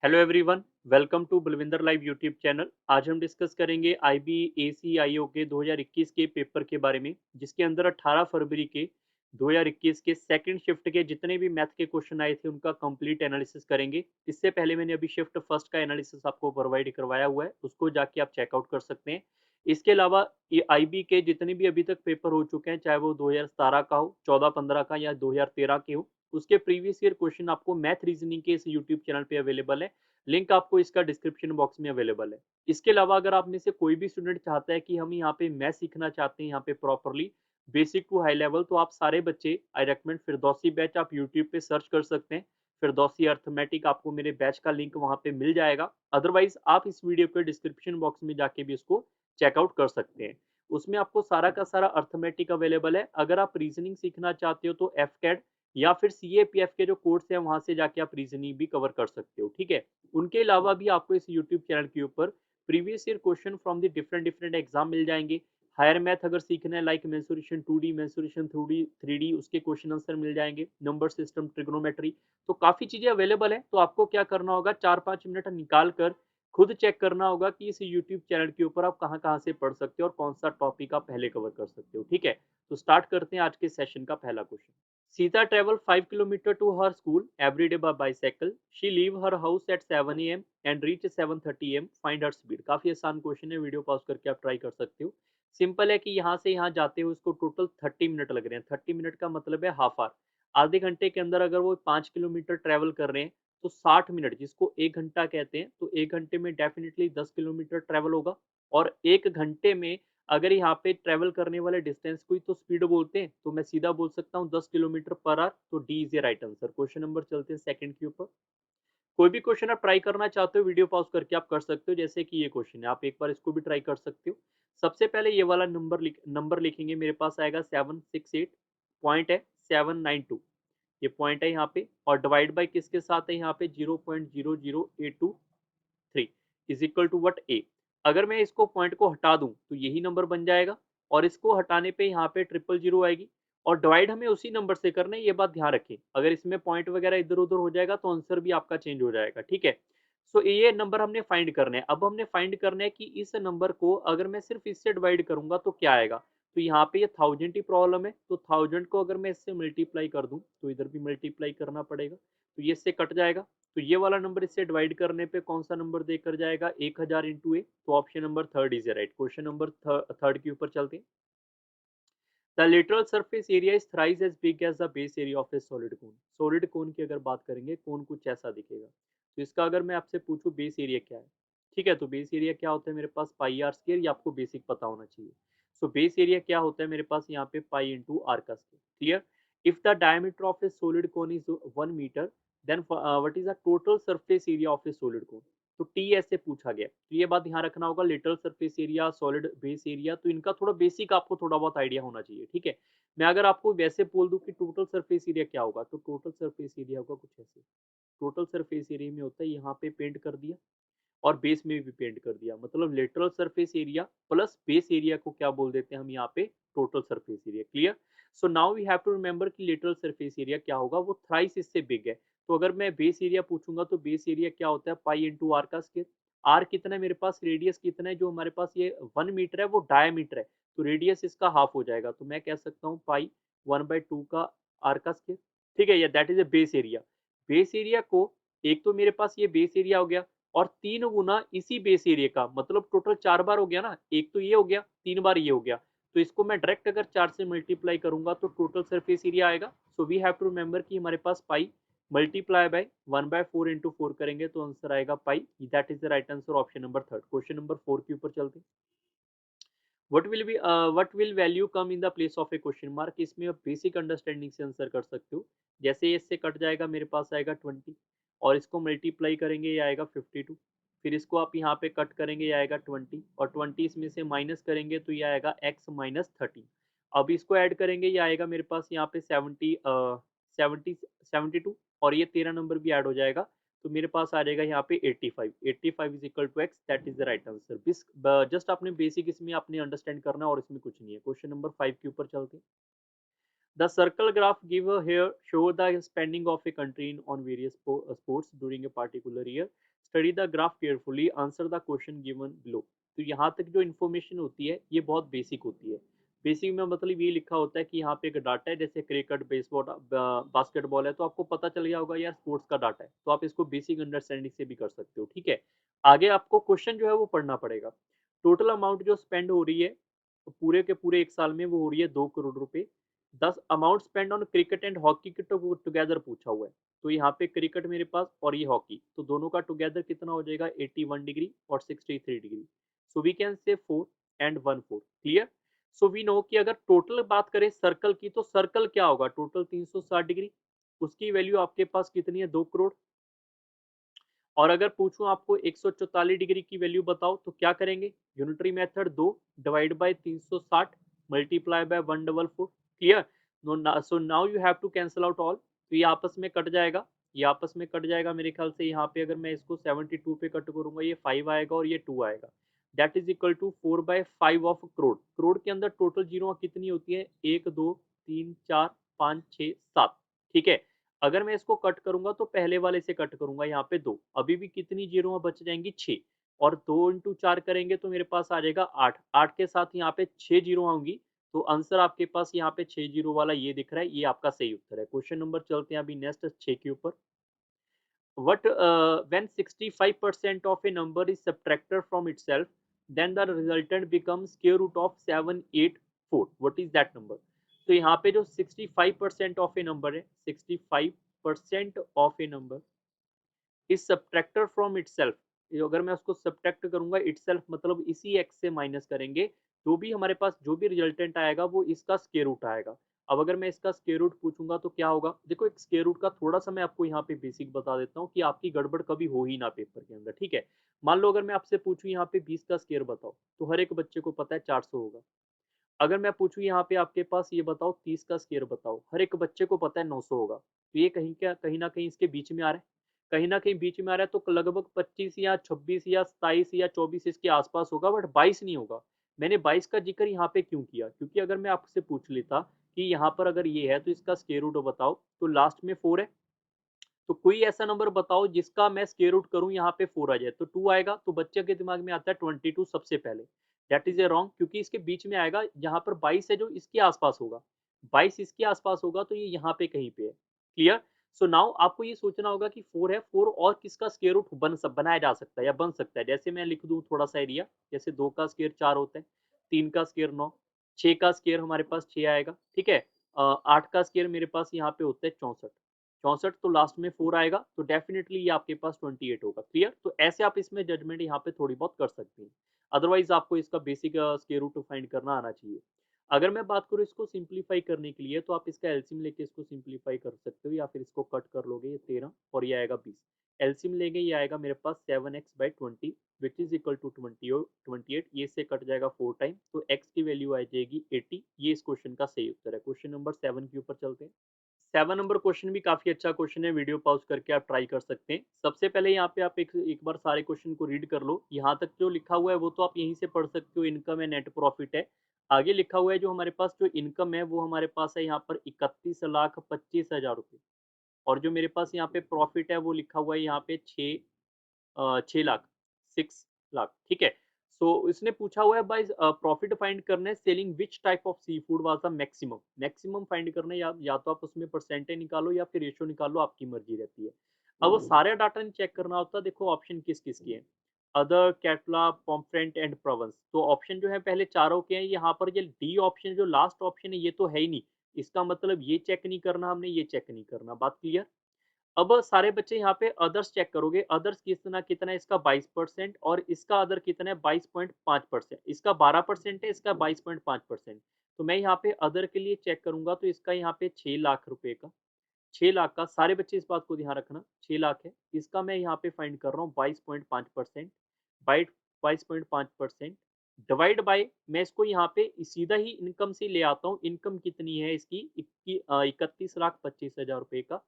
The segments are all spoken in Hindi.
Hello everyone, welcome to Balwinder live YouTube channel. आज हम डिस्कस करेंगे IBAC-IO के 2021 के पेपर के बारे में, जिसके अंदर 18 फरवरी के 2021 के सेकंड शिफ्ट के जितने भी मैथ के क्वेश्चन आए थे उनका कंप्लीट एनालिसिस करेंगे। इससे पहले मैंने अभी शिफ्ट फर्स्ट का एनालिसिस आपको प्रोवाइड करवाया हुआ है, उसको जाके आप चेकआउट कर सकते हैं। इसके अलावा ये IB के जितने भी अभी तक पेपर हो चुके हैं, चाहे वो 2017 का हो, 14-15 का या 2013 के हो, उसके प्रीवियस ईयर क्वेश्चन आपको मैथ रीजनिंग के इस यूट्यूब चैनल पे अवेलेबल है। लिंक आपको इसका डिस्क्रिप्शन बॉक्स में अवेलेबल है। इसके अलावा अगर आप में से कोई भी स्टूडेंट चाहता है कि हम यहाँ पे मैथ सीखना चाहते हैं यहाँ पे properly basic to high level, तो आप सारे बच्चे आई रेकमेंड फिरदौसी बैच आप यूट्यूब पे सर्च कर सकते हैं। फिरदौसी अर्थमेटिक आपको मेरे बैच का लिंक वहां पे मिल जाएगा। अदरवाइज आप इस वीडियो के डिस्क्रिप्शन बॉक्स में जाके भी इसको चेकआउट कर सकते हैं। उसमें आपको सारा का सारा अर्थमेटिक अवेलेबल है। अगर आप रीजनिंग सीखना चाहते हो तो एफ या फिर CAPF के जो कोर्स है वहां से जाके आप रीजनिंग भी कवर कर सकते हो। ठीक है, उनके अलावा भी आपको इस यूट्यूब चैनल के ऊपर previous year question from the different different exam मिल जाएंगे। हायर मैथ अगर सीखना है like mensuration 2D, mensuration 3D, उसके क्वेश्चन आंसर मिल जाएंगे। नंबर सिस्टम, ट्रिग्नोमेट्री, तो काफी चीजें अवेलेबल है। तो आपको क्या करना होगा, 4-5 मिनट निकाल कर खुद चेक करना होगा कि इस यूट्यूब चैनल के ऊपर आप कहाँ कहाँ से पढ़ सकते हो और कौन सा टॉपिक आप पहले कवर कर सकते हो। ठीक है, तो स्टार्ट करते हैं आज के सेशन का पहला question. Sita traveled 5 kilometers to her school every day by bicycle. She leave her house at 7 a.m. and reach 7:30 a.m. Find her speed. काफी आसान क्वेश्चन है, वीडियो पॉज करके आप ट्राई कर सकते हो। सिंपल है कि यहाँ से यहाँ जाते हुए उसको टोटल 30 मिनट लग रहे हैं। 30 मिनट का मतलब है हाफ आवर। आधे घंटे के अंदर अगर वो 5 किलोमीटर ट्रेवल कर रहे हैं तो 60 मिनट, जिसको 1 घंटा कहते हैं, तो 1 घंटे में डेफिनेटली 10 किलोमीटर ट्रेवल होगा। और 1 घंटे में अगर यहाँ पे ट्रेवल करने वाले डिस्टेंस को ही तो स्पीड बोलते हैं, तो मैं सीधा बोल सकता हूँ 10 किलोमीटर पर आवर। तो D is a right answer. Question number चलते हैं सेकंड के ऊपर। कोई भी क्वेश्चन आप ट्राई करना चाहते हो वीडियो पॉज करके आप कर सकते हो। जैसे कि ये क्वेश्चन है, आप एक बार इसको भी ट्राई कर सकते हो। सबसे पहले ये वाला नंबर लिखेंगे, मेरे पास आएगा 768। पॉइंट है 792, ये पॉइंट है यहाँ पे, और डिवाइड बाई किसके साथ है यहाँ पे, 0.00823 इज इक्वल टू वट ए। अगर मैं इसको पॉइंट को हटा दूं तो यही नंबर बन जाएगा, और इसको हटाने पे यहाँ पे 000 आएगी। और डिवाइड हमें उसी नंबर से करना है, ये बात ध्यान रखें। अगर इसमें पॉइंट वगैरह इधर उधर हो जाएगा तो आंसर भी आपका चेंज हो जाएगा। ठीक है, सो ये नंबर हमने फाइंड करना है। अब हमने फाइंड करना है कि इस नंबर को अगर मैं सिर्फ इससे डिवाइड करूंगा तो क्या आएगा। तो यहाँ पे ये 1000 ही प्रॉब्लम है, तो 1000 को अगर मैं इससे मल्टीप्लाई कर दूं तो इधर भी मल्टीप्लाई करना पड़ेगा, तो ये इससे कट जाएगा। तो ये वाला नंबर इससे डिवाइड करने पे कौन सा नंबर देकर जाएगा, 1000 इंटू ए। तो option number third is right. Question number third के ऊपर चलते हैं। The literal surface area is thrice as big as the base area of a solid cone. Solid cone की अगर बात करेंगे, कोन कुछ ऐसा दिखेगा। तो इसका अगर मैं आपसे पूछूं बेस एरिया क्या है, ठीक है, तो बेस एरिया क्या होता है मेरे पास, पाई आर स्क्वायर। ये आपको बेसिक पता होना चाहिए। सो बेस एरिया क्या होता है मेरे पास यहाँ पे, पाई इंटू आर का square. Clear. If the diameter of a solid cone is 1 metre, then what is the total surface area of a solid cone. तो टी ऐसे पूछा गया, तो ये बात ध्यान रखना होगा। Literal surface area, solid base area, तो इनका थोड़ा बेसिक आपको थोड़ा बहुत आइडिया होना चाहिए। ठीक है, मैं अगर आपको वैसे बोल दूं कि टोटल सरफेस एरिया क्या होगा, तो टोटल सरफेस एरिया होगा कुछ ऐसे। टोटल सरफेस एरिया में होता है, यहाँ पे पेंट कर दिया और बेस में भी पेंट कर दिया, मतलब lateral surface area plus base area को क्या बोल देते हैं हम यहाँ पे, total surface area. Clear. So now we have to remember कि लेटरल सरफेस एरिया क्या होगा, वो थ्राइस इससे बिग है। तो अगर मैं बेस एरिया पूछूंगा तो बेस एरिया क्या होता है, पाई इंटू आर का स्क्वायर। आर कितना है मेरे पास, रेडियस कितना है, जो हमारे पास ये 1 मीटर है वो डायमीटर है, तो रेडियस इसका हाफ हो जाएगा। तो मैं कह सकता हूँ पाई 1/2 का आर का स्क्वायर। ठीक है, या that is a base area. Base area को, एक तो मेरे पास ये बेस एरिया हो गया, और 3 गुना इसी बेस एरिया का, मतलब टोटल 4 बार हो गया ना, एक तो ये हो गया, 3 बार ये हो गया। तो इसको मैं डायरेक्ट अगर 4 से मल्टीप्लाई करूंगा तो टोटल सरफेस एरिया आएगा। So we have to remember कि हमारे पास पाई मल्टीप्लाई बाय 1/4 इंटू 4 करेंगे तो आंसर आएगा pi. That is the right answer, option number third. Question number 4 के ऊपर चलते हैं। What will value come in the place of a question mark. इसमें आप बेसिक अंडरस्टैंडिंग से आंसर कर सकते हो। जैसे इससे कट जाएगा, मेरे पास आएगा 20, और इसको मल्टीप्लाई करेंगे ये आएगा 52। फिर इसको आप यहाँ पे कट करेंगे, ये आएगा 20, और 20 इसमें से माइनस करेंगे तो ये आएगा x-13। अब इसको ऐड करेंगे, ये आएगा मेरे पास यहाँ पे 72, और ये 13 नंबर भी ऐड हो जाएगा, तो मेरे पास आ जाएगा यहाँ पे 85। 85 is equal to x, that is the right answer. Just आपने बेसिक इसमें आपने अंडरस्टैंड करना है और इसमें कुछ नहीं है। क्वेश्चन नंबर 5 के ऊपर चलते हैं। The circle graph give here show the spending of a country on various sports during a particular year. Study the graph carefully, answer the question given below. तो यहाँ तक जो इन्फॉर्मेशन होती है ये बहुत बेसिक होती है। बेसिक में मतलब ये लिखा होता है कि यहाँ पे एक डाटा है, जैसे क्रिकेट, बेसबॉल, बास्केटबॉल है, तो आपको पता चल गया होगा यार स्पोर्ट्स का डाटा है, तो आप इसको बेसिक अंडरस्टैंडिंग से भी कर सकते हो। ठीक है, आगे आपको क्वेश्चन जो है वो पढ़ना पड़ेगा। टोटल अमाउंट जो स्पेंड हो रही है तो पूरे के पूरे एक साल में वो हो रही है 2 करोड़ रुपए। 10 amount spend on cricket and hockey के टुगेदर पूछा हुआ है। तो यहाँ पे क्रिकेट मेरे पास और ये हॉकी, तो दोनों का टुगेदर कितना हो जाएगा, 81 डिग्री और 63 degree. So we can say 4 and 1 4। Clear. So we know कि अगर टोटल बात करें सर्कल की, तो सर्कल क्या होगा, टोटल 360 डिग्री, उसकी वैल्यू आपके पास कितनी है, 2 करोड़। और अगर पूछूं आपको 144 डिग्री की वैल्यू बताओ, तो क्या करेंगे, unitary method 2 divide by 360 multiply by 144। Clear. So now you have to cancel out all, तो ये आपस में कट जाएगा, ये आपस में कट जाएगा मेरे ख्याल से। यहाँ पे अगर मैं इसको 72 पे कट करूंगा, ये 5 आएगा और ये 2 आएगा। That is equal to 4/5 of crore. Crore के अंदर टोटल जीरो कितनी होती है, 1 2 3 4 5 6 7। ठीक है, अगर मैं इसको कट करूंगा तो पहले वाले से कट करूंगा, यहाँ पे 2, अभी भी कितनी जीरो बच जाएंगी, 6। और 2 × 4 करेंगे तो मेरे पास आ जाएगा 8। 8 के साथ यहाँ पे 6 जीरो होंगी, तो आंसर आपके पास यहाँ पे 6 जीरो वाला ये दिख रहा है, ये आपका सही उत्तर है। क्वेश्चन नंबर चलते हैं अभी नेक्स्ट 6 के ऊपर। What when 65% of a number is subtracted from itself, then the resultant becomes square root of 784. What is that number? तो यहाँ पे जो 65% ऑफ ए नंबर है, 65% of A number is subtracted from itself. अगर मैं उसको सब्ट्रैक्ट करूंगा, इटसेल्फ मतलब इसी एक्स से माइनस करेंगे, जो भी हमारे पास जो भी रिजल्टेंट आएगा वो इसका स्क्वायर रूट आएगा। अब अगर मैं इसका स्क्वायर रूट पूछूंगा तो क्या होगा, देखो एक स्क्वायर रूट का थोड़ा सा मैं आपको यहाँ पे बेसिक बता देता हूँ कि आपकी गड़बड़ कभी हो ही ना पेपर के अंदर। ठीक है, मान लो अगर मैं आपसे पूछूं यहाँ पे 20 का स्क्वायर बताओ, तो हर एक बच्चे को पता है 400 होगा। अगर मैं पूछूं यहाँ पे आपके पास ये बताओ 30 का स्क्वायर बताओ, हर एक बच्चे को पता है 900 होगा। तो ये कहीं ना कहीं इसके बीच में आ रहा है, कहीं ना कहीं बीच में आ रहा है, तो लगभग 25 या 26 या 27 या 24 इसके आसपास होगा, बट 22 नहीं होगा। मैंने 22 का जिक्र यहाँ पे क्यों किया, क्योंकि अगर मैं आपसे पूछ लेता कि यहाँ पर अगर ये है तो इसका स्क्वायर रूट बताओ, तो लास्ट में 4 है, तो कोई ऐसा नंबर बताओ जिसका मैं स्क्वायर रूट करूं यहाँ पे 4 आ जाए, तो 2 आएगा, तो बच्चे के दिमाग में आता है 22 सबसे पहले। दैट इज ए रॉन्ग, क्योंकि इसके बीच में आएगा, यहाँ पर 22 है जो इसके आसपास होगा, 22 इसके आसपास होगा, तो ये यहाँ पे कहीं पे है। क्लियर। सो नाउ आपको ये सोचना होगा कि 4 है, 4 और किसका स्क्वायर रूट बनाया जा सकता है या बन सकता है। जैसे मैं लिख दूं थोड़ा सा एरिया, जैसे 2 का स्क्वायर 4 होता है, 3 का स्क्वायर 9, 6 का स्क्वायर हमारे पास 6 आएगा। ठीक है, 8 का स्क्वायर मेरे पास यहाँ पे होता है 64, 64 तो लास्ट में 4 आएगा, तो डेफिनेटली ये आपके पास 28 होगा। क्लियर। तो ऐसे आप इसमें जजमेंट यहाँ पे थोड़ी बहुत कर सकते हैं, अदरवाइज आपको इसका बेसिक स्क्वायर रूट फाइंड करना आना चाहिए। अगर मैं बात करूँ इसको सिंप्लीफाई करने के लिए, तो आप इसका एलसीएम लेके इसको सिंप्लीफाई कर सकते हो, या फिर इसको कट कर लोगे, ये 13 और ये आएगा 20। एलसीएम लेंगे, ये आएगा मेरे पास 7x/20 which is equal to 28। ये से कट जाएगा 4 टाइम, तो x की वैल्यू आ जाएगी 80। ये इस क्वेश्चन का सही उत्तर है। क्वेश्चन नंबर 7 के ऊपर चलते हैं। 7 नंबर क्वेश्चन भी काफी अच्छा क्वेश्चन है, वीडियो पॉज करके आप ट्राई कर सकते हैं। सबसे पहले यहाँ पे आप एक बार सारे क्वेश्चन को रीड कर लो, यहाँ तक जो लिखा हुआ है वो तो आप यहीं से पढ़ सकते हो, इनकम है, नेट प्रॉफिट है। आगे लिखा हुआ है जो हमारे पास जो इनकम है वो हमारे पास है यहाँ पर 31,25,000 रुपये, और जो मेरे पास यहाँ पे प्रॉफिट है वो लिखा हुआ है यहाँ पे 6 लाख, 6 लाख। ठीक है, सो इसने पूछा हुआ है भाई प्रॉफिट फाइंड करना है, selling which type of seafood was the maximum. Maximum find करना है, या तो आप उसमें परसेंटेज निकालो या फिर रेशियो निकालो, आपकी मर्जी रहती है। अब वो सारे डाटा नहीं चेक करना होता, देखो ऑप्शन किस किस के हैं, अदर, कैटला, पॉम्फ्रेंट एंड प्रोवेंस। तो ऑप्शन जो है पहले चारों के हैं, यहाँ पर ये डी ऑप्शन जो लास्ट ऑप्शन है ये तो है ही नहीं, इसका मतलब ये चेक नहीं करना हमने, ये चेक नहीं करना। बात क्लियर। अब सारे बच्चे यहाँ पे अदर्स चेक करोगे, अदर्स कितना कितना है, इसका 22% और इसका अदर कितना है 22.5%, इसका 12% है, इसका 22.5%। तो मैं यहाँ पे अदर के लिए चेक करूंगा, तो इसका यहाँ पे 6 लाख रुपए का, 6 लाख का, सारे बच्चे इस बात को ध्यान रखना, 6 लाख है, इसका मैं यहाँ पे फाइंड कर रहा हूँ 22.5%, 22.5% डिवाइड बाई, मैं इसको यहाँ पे सीधा ही इनकम से ले आता हूँ। इनकम कितनी है इसकी, 31,25,000 रुपए का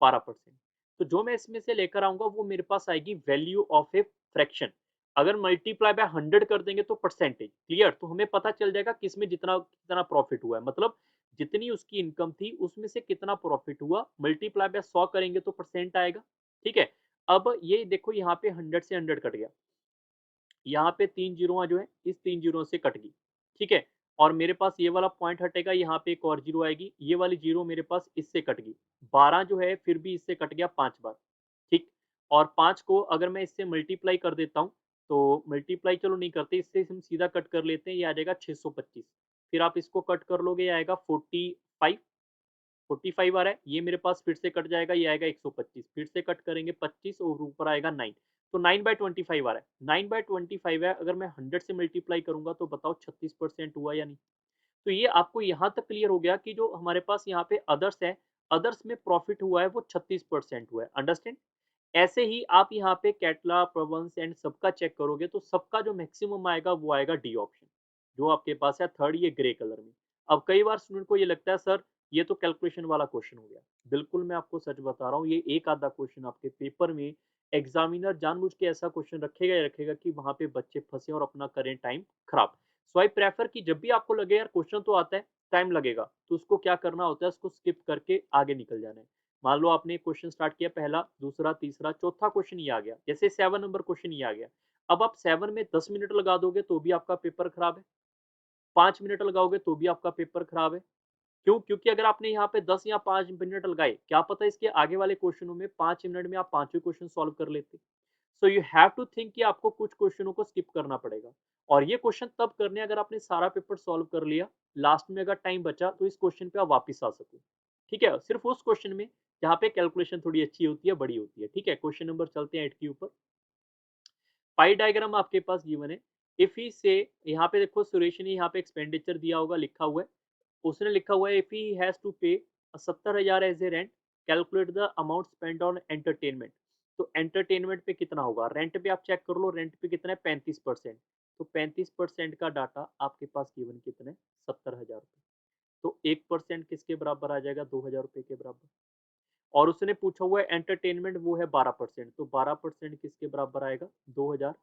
12%। तो जो मैं इसमें से लेकर आऊंगा वो मेरे पास आएगी वैल्यू ऑफ ए फ्रैक्शन। अगर मल्टीप्लाई बाय 100 कर देंगे तो परसेंटेज। क्लियर। तो हमें पता चल जाएगा किसमें जितना कितना प्रॉफिट हुआ है, मतलब जितनी उसकी इनकम थी उसमें से कितना प्रॉफिट हुआ, मल्टीप्लाई बाय 100 करेंगे तो परसेंट आएगा। ठीक है, अब ये देखो यहाँ पे 100 से 100 कट गया, यहाँ पे 3 जीरोआँ जो है इस 3 जीरो से कट गई, ठीक है? और मेरे पास ये वाला पॉइंट हटेगा, यहाँ पे एक और जीरो आएगी, ये वाली जीरो मेरे पास इससे कट गई। 12 जो है फिर भी इससे कट गया 5 बार, ठीक? और 5 को अगर मैं इससे मल्टीप्लाई कर देता हूँ, तो मल्टीप्लाई चलो नहीं करते, इससे हम सीधा कट कर लेते हैं, ये आ जाएगा 625। फिर आप इसको कट कर लोगे, ये आएगा 45, 45 आ रहा है, ये मेरे पास फिर से कट जाएगा, ये आएगा 125, फिर से कट करेंगे 25 और ऊपर आएगा 9, तो 9/25 आ रहा है। 9/25 है, अगर मैं 100 से मल्टीप्लाई करूंगा तो बताओ 36% हुआ या नहीं? तो ये आपको यहाँ तक क्लियर हो गया कि जो हमारे पास यहाँ पे अदर्स है, अदर्स में प्रॉफिट हुआ है वो 36% हुआ है। अंडरस्टैंड? ऐसे ही आप यहाँ पे कैटला, प्रोवेंस एंड सबका चेक करोगे तो सबका जो मैक्सिमम आएगा वो आएगा डी ऑप्शन, जो आपके पास है थर्ड, ये ग्रे कलर में। अब कई बार स्टूडेंट को ये लगता है सर ये तो कैलकुलेशन वाला क्वेश्चन हो गया। बिल्कुल मैं आपको सच बता रहा हूँ, ये एक आधा क्वेश्चन आपके पेपर में एग्जामिनर जानबूझ के ऐसा क्वेश्चन रखेगा ही रखेगा कि वहां पे बच्चे फंसे और अपना करें टाइम खराब। सो आई प्रेफर कि जब भी आपको लगे यार क्वेश्चन तो आता है, टाइम लगेगा, तो उसको क्या करना होता है, उसको स्किप करके आगे निकल जाना है। मान लो आपने क्वेश्चन स्टार्ट किया, पहला, दूसरा, तीसरा, चौथा क्वेश्चन ये आ गया, जैसे 7 नंबर क्वेश्चन ये आ गया। अब आप 7 में 10 मिनट लगा दोगे तो भी आपका पेपर खराब है, 5 मिनट लगाओगे तो भी आपका पेपर खराब है। क्यों? क्योंकि अगर आपने यहाँ पे 10 या 5 मिनट लगाए, क्या पता इसके आगे वाले क्वेश्चनों में 5 मिनट में आप पांचों क्वेश्चन सॉल्व कर लेते। So you have to think कि आपको कुछ क्वेश्चनों को स्किप करना पड़ेगा, और ये क्वेश्चन तब करने अगर आपने सारा पेपर सॉल्व कर लिया, लास्ट में अगर टाइम बचा तो इस क्वेश्चन पे आप वापस आ सको। ठीक है, सिर्फ उस क्वेश्चन में जहाँ पे कैलकुलेशन थोड़ी अच्छी होती है, बड़ी होती है। ठीक है, क्वेश्चन नंबर चलते हैं 8 के ऊपर। पाई डायग्राम आपके पास गिवन है। इफ ही से, यहाँ पे देखो सुरेश ने यहाँ पे एक्सपेंडिचर दिया होगा, लिखा हुआ है, उसने लिखा हुआ है if he has to pay 70,000 as a rent, calculate the amount spend on entertainment. तो एंटरटेनमेंट पे कितना होगा, रेंट पे आप चेक कर लो, रेंट पे कितना है 35%। तो 35% का डाटा आपके पास गिवन कितना है, 70,000 रुपये। तो 1% किसके बराबर आ जाएगा, 2,000 रुपये के बराबर। और उसने पूछा हुआ है एंटरटेनमेंट, वो है 12%, तो 12% किसके बराबर आएगा, 2,000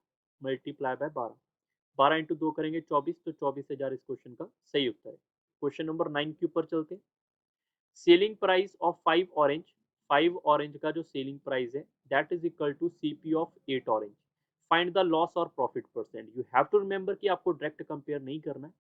मल्टीप्लाई बाय 12, 12 इंटू 2 करेंगे 24, तो 24,000 इस क्वेश्चन का सही उत्तर है। क्वेश्चन नंबर 9 के ऊपर चलते हैं। Selling price of 5 orange, 5 orange का जो सेलिंग प्राइस है that is equal to CP of 8 orange. Find the loss और profit percent. You have to remember कि आपको डायरेक्ट कंपेयर नहीं करना है,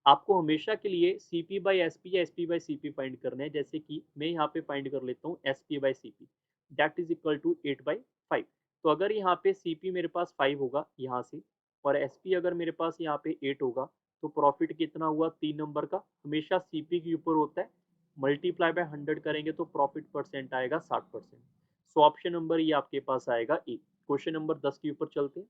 आपको हमेशा के लिए सीपी बाई एसपी या एसपी बाई सीपी फाइंड करना है। जैसे कि मैं यहाँ पे फाइंड कर लेता हूँ SP by CP, that is equal to 8/5। तो अगर यहाँ पे सीपी मेरे पास 5 होगा यहाँ से, और एसपी अगर मेरे पास यहाँ पे 8 होगा, तो प्रॉफिट कितना हुआ 3 नंबर का, हमेशा सीपी के ऊपर होता है, मल्टीप्लाई बाय 100 करेंगे तो प्रॉफिट परसेंट आएगा 60%। सो ऑप्शन नंबर ये आपके पास आएगा ए। क्वेश्चन नंबर 10 के ऊपर चलते हैं।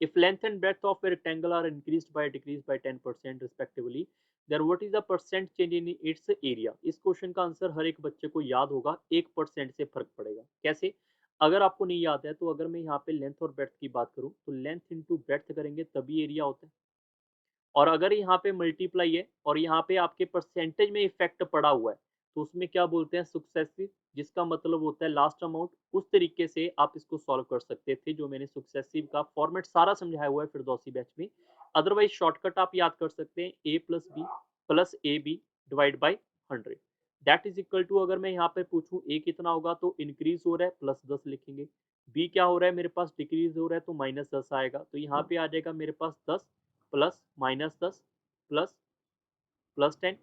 If length and breadth of a rectangle are increased by decreased by 10% respectively, then what is the percent change in its area? इस क्वेश्चन का आंसर हर एक बच्चे को याद होगा, 1% से फर्क पड़ेगा। कैसे? अगर आपको नहीं याद है तो अगर मैं यहाँ पे लेंथ और ब्रेड्थ की बात करूँ तो लेंथ इंटू ब्रेड्थ करेंगे तभी एरिया होता है। और अगर यहाँ पे मल्टीप्लाई है और यहाँ पे आपके परसेंटेज में इफेक्ट पड़ा हुआ है, तो उसमें क्या बोलते हैं, सक्सेसिव, जिसका मतलब होता है लास्ट अमाउंट। उस तरीके से आप इसको सॉल्व कर सकते थे, जो मैंने सक्सेसिव का फॉर्मेट सारा समझाया हुआ है फिरदौसी बैच में। अदरवाइज शॉर्टकट आप याद कर सकते हैं, A plus B plus A B divide by 100, that is equal to, अगर मैं यहाँ पे पूछूं ए कितना होगा तो इंक्रीज हो रहा है +10 लिखेंगे, बी क्या हो रहा है मेरे पास डिक्रीज हो रहा है तो -10 आएगा, तो यहाँ पे आ जाएगा मेरे पास 10 plus -10 plus +10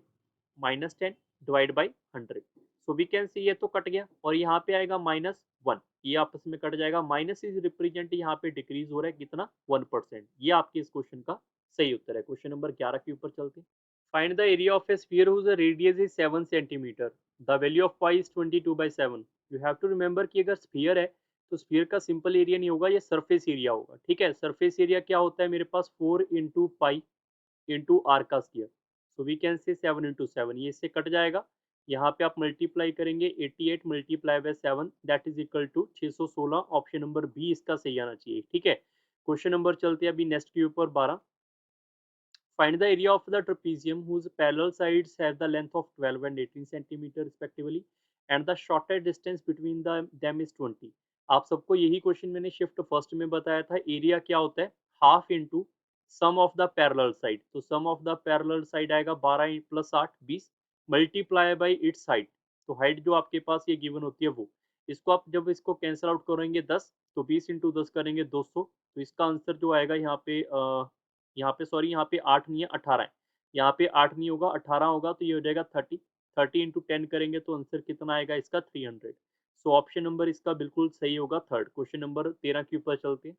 -10 divide by 100। So we can see ये तो कट गया, और यहाँ पे आएगा -1, ये आपस में कट जाएगा। माइनस इज रिप्रेजेंट यहाँ पे डिक्रीज हो रहा है कितना, 1%। ये आपके इस क्वेश्चन का सही उत्तर है। क्वेश्चन नंबर 11 के ऊपर चलते हैं। Find the area of a sphere whose radius is 7 centimetre, the value of pi is 22/7। You have to remember कि अगर स्फीयर है तो स्फीयर का सिंपल एरिया नहीं होगा, ये सरफेस एरिया होगा। ठीक है, सरफेस एरिया क्या होता है मेरे पास, 4 इंटू पाई इंटू आर का square. So we can say 7 into 7, ये इससे कट जाएगा। यहाँ पे आप मल्टीप्लाई करेंगे 88 multiply by 7, that is equal to 616। Option number B इसका सही आना चाहिए। ठीक है, क्वेश्चन नंबर चलते हैं अभी नेक्स्ट के ऊपर 12। Find the area of the trapezium whose parallel sides have the length of 12 and 18 centimeter respectively and the shortest distance between them is 20। आप सबको यही क्वेश्चन मैंने शिफ्ट फर्स्ट में बताया था। एरिया क्या होता है, half into sum of the parallel side. तो sum of the parallel side आएगा 12 + 8 20 मल्टीप्लाई बाई इट्स हाइट। तो हाइट जो आपके पास ये गिवन होती है वो, इसको आप जब इसको कैंसल आउट करेंगे 10, तो 20 इंटू 10 करेंगे 200, तो इसका आंसर जो आएगा यहाँ पे सॉरी यहाँ पे 8 नहीं है 18 है, यहाँ पे 8 नहीं होगा 18 होगा, तो ये हो जाएगा 30, 30 इंटू 10 करेंगे तो आंसर कितना आएगा इसका 300। सो ऑप्शन नंबर इसका बिल्कुल सही होगा थर्ड। क्वेश्चन नंबर 13 के ऊपर चलते हैं।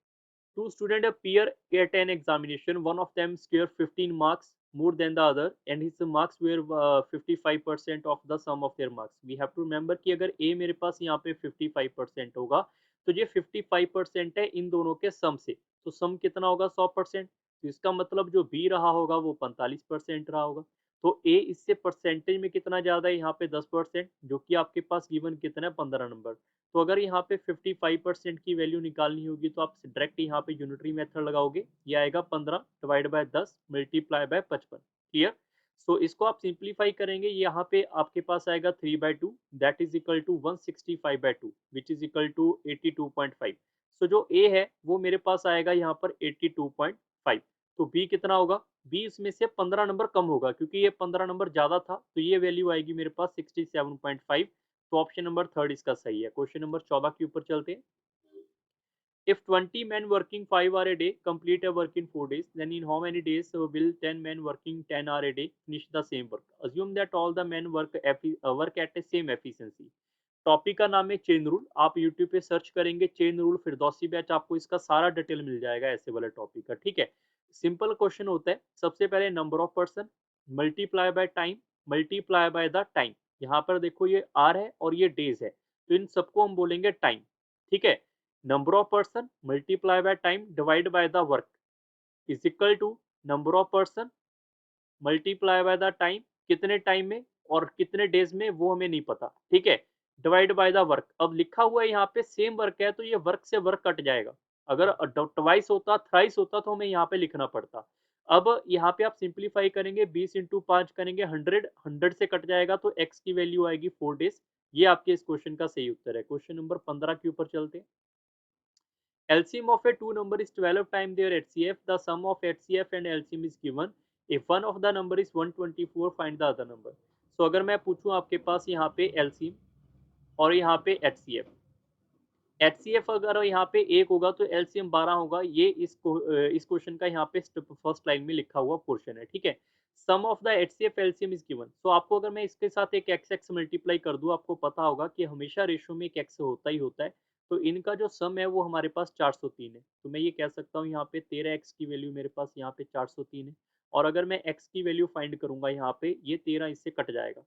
Two students appear at an examination. One of them scored 15 marks more than the other, and his marks were 55% of the sum of their marks. We have to remember कि अगर A मेरे पास यहाँ पे 55% होगा, तो ये 55% है इन दोनों के सम से, तो सम कितना होगा 100%, तो इसका मतलब जो B रहा होगा वो 45% रहा होगा। तो A इससे परसेंटेज में कितना ज़्यादा है यहाँ पे 10%, जो कि आपके पास गिवन कितना है 15 नंबर। तो अगर यहाँ पे 55% की वैल्यू निकालनी होगी तो आप डायरेक्ट यहाँ पे यूनिटरी मेथड लगाओगे, ये आएगा 15 divide by 10 multiply by 55। Clear. So इसको आप सिंप्लीफाई करेंगे, यहाँ पे आपके पास आएगा 3/2 that is equal to 165/2 which is equal to 82.5। So जो ए है वो मेरे पास आएगा यहाँ पर 82.5। तो बी कितना होगा, बी इसमें से 15 नंबर कम होगा, क्योंकि ये 15 नंबर ज्यादा था, तो ये वैल्यू आएगी मेरे पास 67.5। तो ऑप्शन नंबर थर्ड इसका सही है। क्वेश्चन नंबर 14 के ऊपर चलते हैं। If 20 men working 5 hours a day complete a work in 4 days, then in how many days will 10 men working 10 hours a day finish the same work? Assume that all the men work at the same efficiency. Topic का नाम है चेन रूल। आप यूट्यूब पे सर्च करेंगे चेन रूल फिरदौसी बैच, आपको इसका सारा डिटेल मिल जाएगा ऐसे वाले टॉपिक का। ठीक है, सिंपल क्वेश्चन होता है। सबसे पहले number of person multiply by time multiply by the time. यहाँ पर देखो ये आर है और ये डेज है, तो इन सबको हम बोलेंगे टाइम। ठीक है, number of person multiply by time divide by the work is equal to number of person multiply by the time, कितने टाइम में और कितने डेज में वो हमें नहीं पता। ठीक है, डिवाइड बाय द वर्क। अब लिखा हुआ है यहाँ पे सेम वर्क है, तो ये वर्क से वर्क कट जाएगा। अगर ट्वाइस होता थ्राइस होता तो हमें यहाँ पे लिखना पड़ता। अब यहाँ पे आप सिंप्लीफाई करेंगे 20 इंटू 5 करेंगे 100, 100 से कट जाएगा तो x की वैल्यू आएगी 4 डेज। ये आपके इस क्वेश्चन का सही उत्तर है। क्वेश्चन नंबर 15 के ऊपर चलते हैं। LCM of a two number is 12 times their HCF. The sum of HCF and LCM is given. If one of the number is 124, find the other number. So अगर मैं पूछूं आपके पास यहाँ पे LCM और यहाँ पे HCF, HCF अगर यहाँ पे 1 होगा तो LCM 12 होगा। ये इस क्वेश्चन का यहाँ पे फर्स्ट लाइन में लिखा हुआ पोर्शन है। ठीक है, sum of the HCF LCM is given. तो आपको अगर मैं इसके साथ एक x मल्टीप्लाई कर दूं, आपको पता होगा कि हमेशा रेशो में एक x होता ही होता है। तो इनका जो सम है वो हमारे पास 403 है। तो मैं ये कह सकता हूँ यहाँ पे 13x की वैल्यू मेरे पास यहाँ पे 403 है। और अगर मैं x की वैल्यू फाइंड करूंगा यहाँ पे, ये 13 इससे कट जाएगा।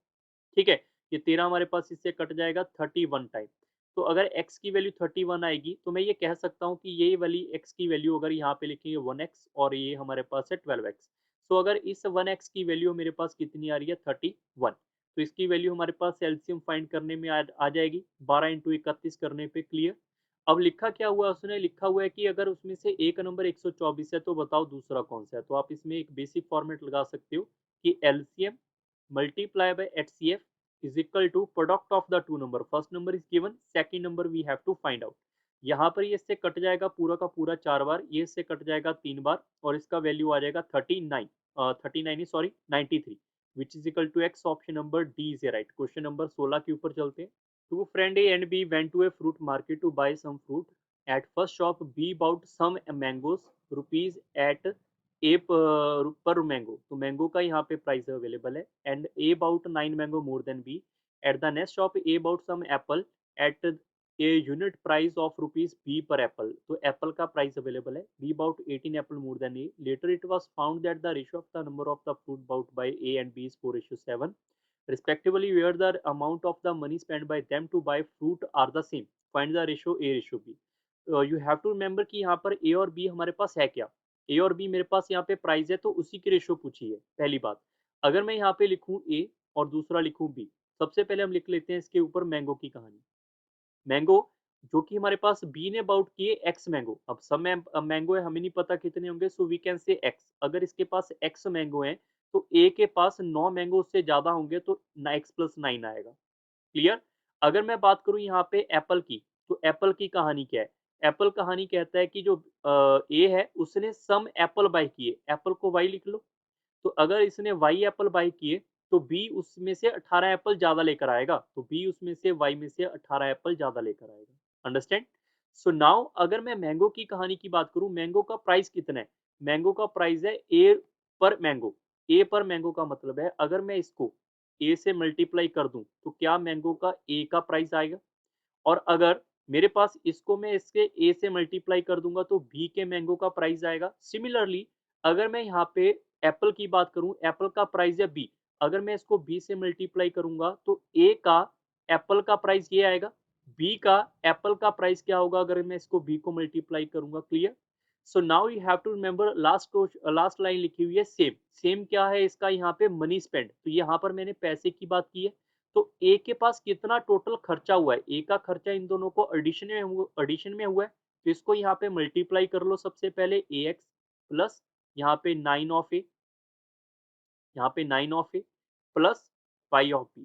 ठीक है, ये 13 हमारे पास इससे कट जाएगा 31 टाइम। तो अगर x की वैल्यू 31 आएगी तो मैं ये कह सकता हूँ कि ये वाली x की वैल्यू अगर यहाँ पे लिखेंगे 1x और ये हमारे पास है 12x। तो अगर इस 1x की वैल्यू मेरे पास कितनी आ रही है 31, तो इसकी वैल्यू हमारे पास एलसीएम फाइंड करने में आ जाएगी 12 इंटू 31 करने पे। क्लियर। अब लिखा क्या हुआ, उसने लिखा हुआ है कि अगर उसमें से एक नंबर 124 है तो बताओ दूसरा कौन सा है। तो आप इसमें एक बेसिक फॉर्मेट लगा सकते हो कि LCM multiply by HCF is equal to product of the two number. First number is given, second number we have to find out. यहाँ पर ये इससे कट जाएगा पूरा का पूरा 4 बार, ये इससे कट जाएगा 3 बार और इसका वैल्यू आ जाएगा 39, 39 sorry 93 which is equal to X. Option number D is right. Question number 16 के ऊपर चलते हैं। Two friend A and B went to a fruit market to buy some fruit. At first shop B bought some mangoes rupees at a per mango. तो मैंगो का यहाँ पे प्राइस अवेलेबल है and A bought 9 mango more than B. At the next shop A bought some apple at a unit price of rupees B per apple. तो एप्पल का प्राइस अवेलेबल है B bought 18 apple more than A. Later it was found that the ratio of the number of the fruit bought by A and B is 4:7 respectively, where the amount of the money spent by them to buy fruit are the same. Find the ratio A ratio B. You have to remember कि यहाँ पर A और B हमारे पास है क्या। A और B मेरे पास यहाँ पे प्राइस है तो उसी की रेशियो पूछी है। पहली बात, अगर मैं यहाँ पे लिखूँ A और दूसरा लिखूँ B, सबसे पहले हम लिख लेते हैं इसके ऊपर मैंगो की कहानी। मैंगो जो कि हमारे पास बी ने बाउट किए एक्स मैंगो। अब सब मैंगो है, हमें नहीं पता कितने होंगे, so we can say x. अगर इसके पास एक्स मैंगो है तो ए के पास 9 मैंगो से ज्यादा होंगे तो एक्स प्लस 9 आएगा। क्लियर। अगर मैं बात करूं यहाँ पे एप्पल की, तो एप्पल की कहानी क्या है। एप्पल कहानी कहता है कि जो ए है उसने सम एप्पल बाय किए, एप्पल को वाई लिख लो। तो अगर इसने वाई एप्पल बाय किए तो बी उसमें से 18 एप्पल ज्यादा लेकर आएगा, तो बी उसमें से वाई में से 18 एप्पल ज्यादा लेकर आएगा। अंडरस्टैंड? सो नाउ अगर मैं मैंगो की कहानी की बात करूं, मैंगो का प्राइस कितना है? मैंगो का प्राइस है ए पर मैंगो। ए पर मैंगो का मतलब है अगर मैं इसको ए से मल्टीप्लाई कर दूं तो क्या मैंगो का ए का प्राइस आएगा, और अगर मेरे पास इसको मैं इसके ए से मल्टीप्लाई कर दूंगा तो बी के मैंगो का प्राइस आएगा। सिमिलरली अगर मैं यहाँ पे एप्पल की बात करूं, एप्पल का प्राइस है बी, अगर मैं इसको बी से मल्टीप्लाई करूंगा तो ए का एप्पल का प्राइस ये आएगा, बी का एप्पल का प्राइस क्या होगा अगर मैं इसको बी को मल्टीप्लाई करूंगा। Clear? So now you have to remember last line लिखी हुई है सेम। सेम क्या है इसका? यहाँ पे मनी स्पेंड, तो यहाँ पर मैंने पैसे की बात की है, तो ए के पास कितना टोटल खर्चा हुआ है, ए का खर्चा इन दोनों को एडिशन में हुआ है, तो इसको यहाँ पे मल्टीप्लाई कर लो। सबसे पहले ए एक्स प्लस यहाँ पे 9 ऑफ ए, यहाँ पे 9 of A plus 5 of B,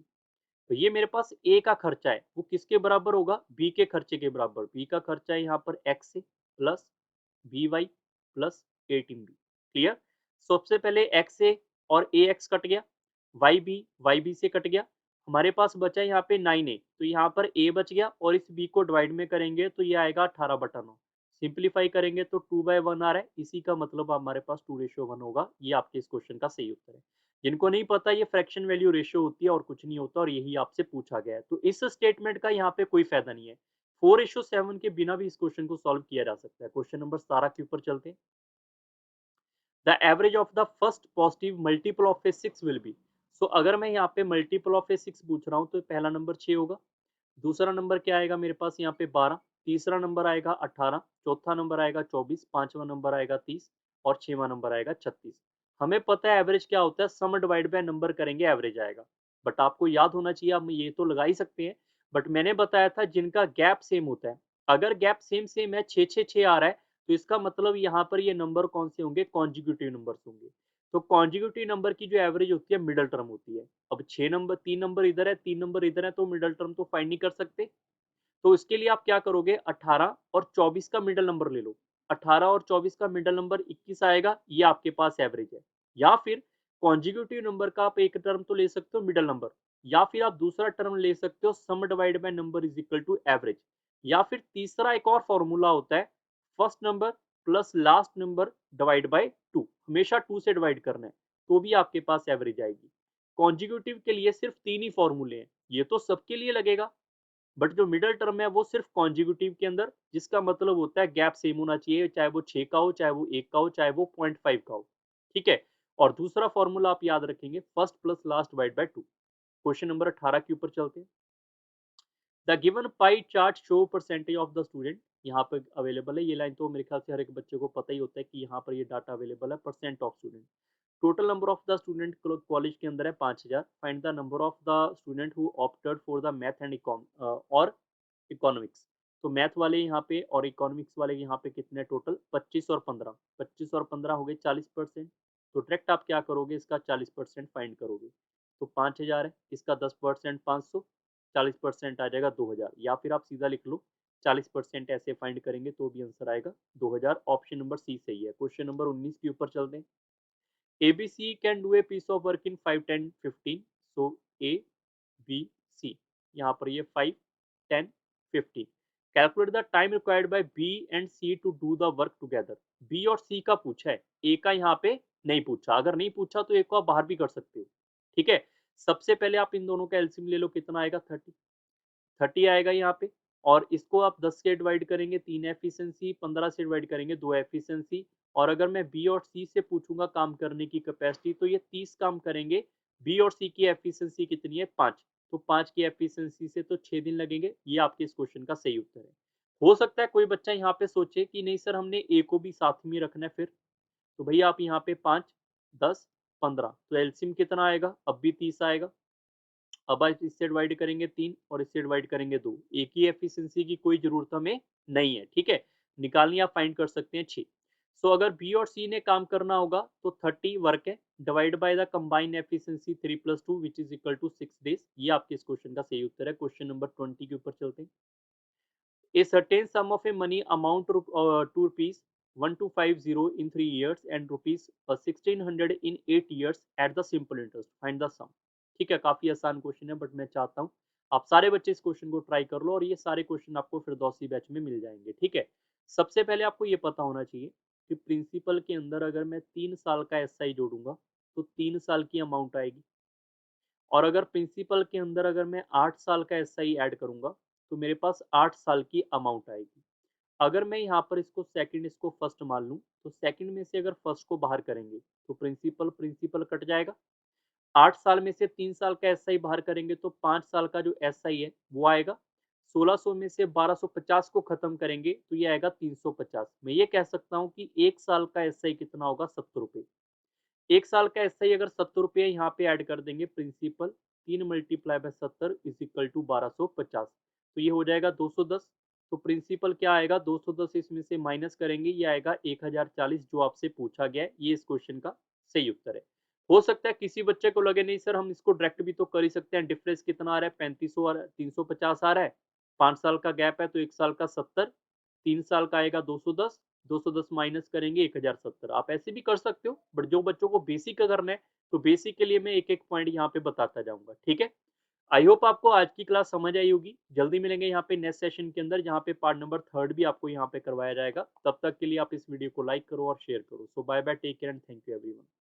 तो ये मेरे पास ए का खर्चा है, वो किसके बराबर होगा? बी के खर्चे के बराबर। बी का खर्चा है यहाँ पर एक्स से plus B y plus 18 B. Clear? सबसे पहले एक्स से और ए एक्स कट गया, वाई बी से कट गया, हमारे पास बचा यहाँ पे 9 ए, तो यहाँ पर ए बच गया और इस बी को डिवाइड में करेंगे तो ये आएगा 18/9। सिंप्लीफाई करेंगे तो 2/1 आ रहा है, इसी का मतलब हमारे पास 2:1 होगा। ये आपके इस क्वेश्चन का सही उत्तर है। जिनको नहीं पता ये फ्रैक्शन वैल्यू रेशियो होती है और कुछ नहीं होता, और यही आपसे पूछा गया है, तो इस स्टेटमेंट का यहाँ पे कोई फायदा नहीं है। 4:7 के बिना भी इस क्वेश्चन को सॉल्व किया जा सकता है। क्वेश्चन नंबर 17 के ऊपर चलते हैं। The average of the first positive multiple of a 6 will be. So अगर मैं यहाँ पे मल्टीपल ऑफ ए 6 पूछ रहा हूँ तो पहला नंबर 6 होगा, दूसरा नंबर क्या आएगा मेरे पास यहाँ पे 12, तीसरा नंबर आएगा 18, चौथा नंबर आएगा 24, पांचवा नंबर आएगा 30 और छठवां नंबर आएगा 36। हमें पता है एवरेज क्या होता है, सम डिवाइड बाय नंबर करेंगे एवरेज आएगा, बट आपको याद होना चाहिए, आप ये तो लगा ही सकते हैं, बट मैंने बताया था जिनका गैप सेम होता है, अगर गैप सेम सेम है 6 आ रहा है तो इसका मतलब यहाँ पर ये नंबर कौन से होंगे? कॉन्जिक्यूटिव नंबर्स होंगे। तो कॉन्जिक्यूटिव नंबर की जो एवरेज होती है मिडल टर्म होती है। अब 6 नंबर, 3 नंबर इधर है, 3 नंबर इधर है, तो मिडल टर्म तो फाइंड नहीं कर सकते, तो इसके लिए आप क्या करोगे? 18 और 24 का मिडल नंबर ले लो, 18 और 24 का मिडल नंबर 21 आएगा, ये आपके पास एवरेज है। या फिर कॉन्जिक्यूटिव नंबर का आप एक टर्म तो ले सकते हो मिडल नंबर, या फिर आप दूसरा टर्म ले सकते हो sum divide by number is equal to average, या फिर तीसरा एक और फॉर्मूला होता है first number plus last number divide by 2, हमेशा 2 से डिवाइड करना है, तो भी आपके पास एवरेज आएगी। कॉन्जिक्यूटिव के लिए सिर्फ 3 ही फॉर्मूले हैं, ये तो सबके लिए लगेगा, बट जो मिडल टर्म है वो सिर्फ कॉन्जिक्यूटिव के अंदर, जिसका मतलब होता है गैप सेम होना चाहिए, चाहे वो 6 का हो, चाहे वो 1 का हो, चाहे वो 0.5 का हो। ठीक है? और दूसरा फॉर्मूला आप याद रखेंगे first plus last divide by 2। Question number 18 के ऊपर चलते हैं। The given pie chart show percentage of the student, यहाँ पर अवेलेबल है ये लाइन, तो मेरे ख्याल से हर एक बच्चे को पता ही होता है कि यहाँ पर ये डाटा अवेलेबल है, percent of student. Total number of the student college के अंदर है 5000, find the number of the student who opted for the math and और इकोनॉमिक्स। तो मैथ वाले यहाँ पे और इकोनॉमिक्स वाले यहाँ पे कितने टोटल? 25 और 15, 25 और 15 हो गए 40%, तो डायरेक्ट आप क्या करोगे? इसका 40% फाइंड करोगे, तो 5000 है, इसका 10% 500, 40% आ जाएगा 2000, या फिर आप सीधा लिख लो 40% ऐसे फाइंड करेंगे तो भी आंसर आएगा 2000। ऑप्शन नंबर सी सही है। क्वेश्चन नंबर 19 के ऊपर चलते हैं। ABC can do a piece of work in 5, 10, 15. So A, B, C. यहाँ पर ये 5, 10, 15. Calculate the time required by B and C to do the work together. B और C का पूछा है, A का यहाँ पे नहीं पूछा। अगर नहीं पूछा तो A को आप बाहर भी कर सकते हो। ठीक है? सबसे पहले आप इन दोनों का एलसीएम ले लो, कितना आएगा? 30। 30 आएगा यहाँ पे, और इसको आप 10 से डिवाइड करेंगे 3 एफिशिएंसी, 15 से डिवाइड करेंगे 2 एफिशिएंसी, और अगर मैं बी और सी से पूछूंगा काम करने की कैपेसिटी तो ये 30 काम करेंगे। बी और सी की एफिशिएंसी कितनी है? 5, तो 5 की एफिशिएंसी से तो 6 दिन लगेंगे। ये आपके इस क्वेश्चन का सही उत्तर है। हो सकता है कोई बच्चा यहाँ पे सोचे कि नहीं सर हमने ए को भी साथ में रखना है, फिर तो भैया आप यहाँ पे 5, 10, 15, तो एलसीएम कितना आएगा? अब भी 30 आएगा। अब आप इससे डिवाइड करेंगे 3 और इससे डिवाइड करेंगे 2, एक ही एफिशिएंसी की कोई जरूरत हमें नहीं है। ठीक है? निकालनी आप फाइंड कर सकते हैं 6। सो अगर बी और सी ने काम करना होगा तो 30 वर्क है, divide by the combined efficiency 3 + 2 which is equal to 6 days. ये आपके इस क्वेश्चन का सही उत्तर है। क्वेश्चन नंबर 20 के ऊपर चलते हैं। A certain sum of a money amount to rupees 1250 in 3 years and rupees 1600 in 8 years at the simple interest. Find the sum. ठीक है, काफ़ी आसान क्वेश्चन है बट मैं चाहता हूँ आप सारे बच्चे इस क्वेश्चन को ट्राई कर लो और ये सारे क्वेश्चन आपको फिरदौसी बैच में मिल जाएँगे, ठीक है। सबसे पहले आपको ये पता होना चाहिए कि प्रिंसिपल के अंदर अगर मैं 3 साल का एसआई जोड़ूँगा, तो 3 साल की अमाउंट आएगी और अगर प्रिंसिपल के अंदर अगर मैं 8 साल का एसआई ऐड करूँगा, तो मेरे पास 8 साल की अमाउंट आएगी। अगर मैं यहाँ पर इसको सेकंड इसको फर्स्ट मान लूँ, तो सेकंड में से अगर फर्स्ट को बाहर करेंगे, तो प्रिंसिपल, प्रिंसिपल कट जाएगा। 8 साल में से 3 साल का एसआई बाहर करेंगे तो 5 साल का जो एसआई है वो आएगा। 1600 में से 1250 को खत्म करेंगे तो ये आएगा 350। मैं ये कह सकता हूँ कि 1 साल का एसआई कितना होगा ₹70। 1 साल का एसआई अगर ₹70 यहाँ पे ऐड कर देंगे principal 3 multiply by 70 is equal to 1250 तो ये हो जाएगा 210। तो प्रिंसिपल क्या आएगा 210 इसमें से माइनस करेंगे ये आएगा 1040 जो आपसे पूछा गया है। ये इस क्वेश्चन का सही उत्तर है। हो सकता है किसी बच्चे को लगे नहीं सर हम इसको डायरेक्ट भी तो कर ही सकते हैं। डिफरेंस कितना आ रहा है 3500 आ रहा है 350 आ रहा है। 5 साल का गैप है तो 1 साल का 70, 3 साल का आएगा 210, 210 माइनस करेंगे 1070। आप ऐसे भी कर सकते हो बट जो बच्चों को बेसिक का करना है तो बेसिक के लिए मैं एक-एक पॉइंट यहाँ पे बताता जाऊँगा, ठीक है? आई होप आपको आज की क्लास समझ आई होगी। जल्दी मिलेंगे यहाँ पे नेक्स्ट सेशन के अंदर जहाँ पे पार्ट नंबर 3 भी आपको यहाँ पे करवाया जाएगा। तब तक के लिए आप इस वीडियो को लाइक करो और शेयर करो। So bye bye, take care and thank you everyone.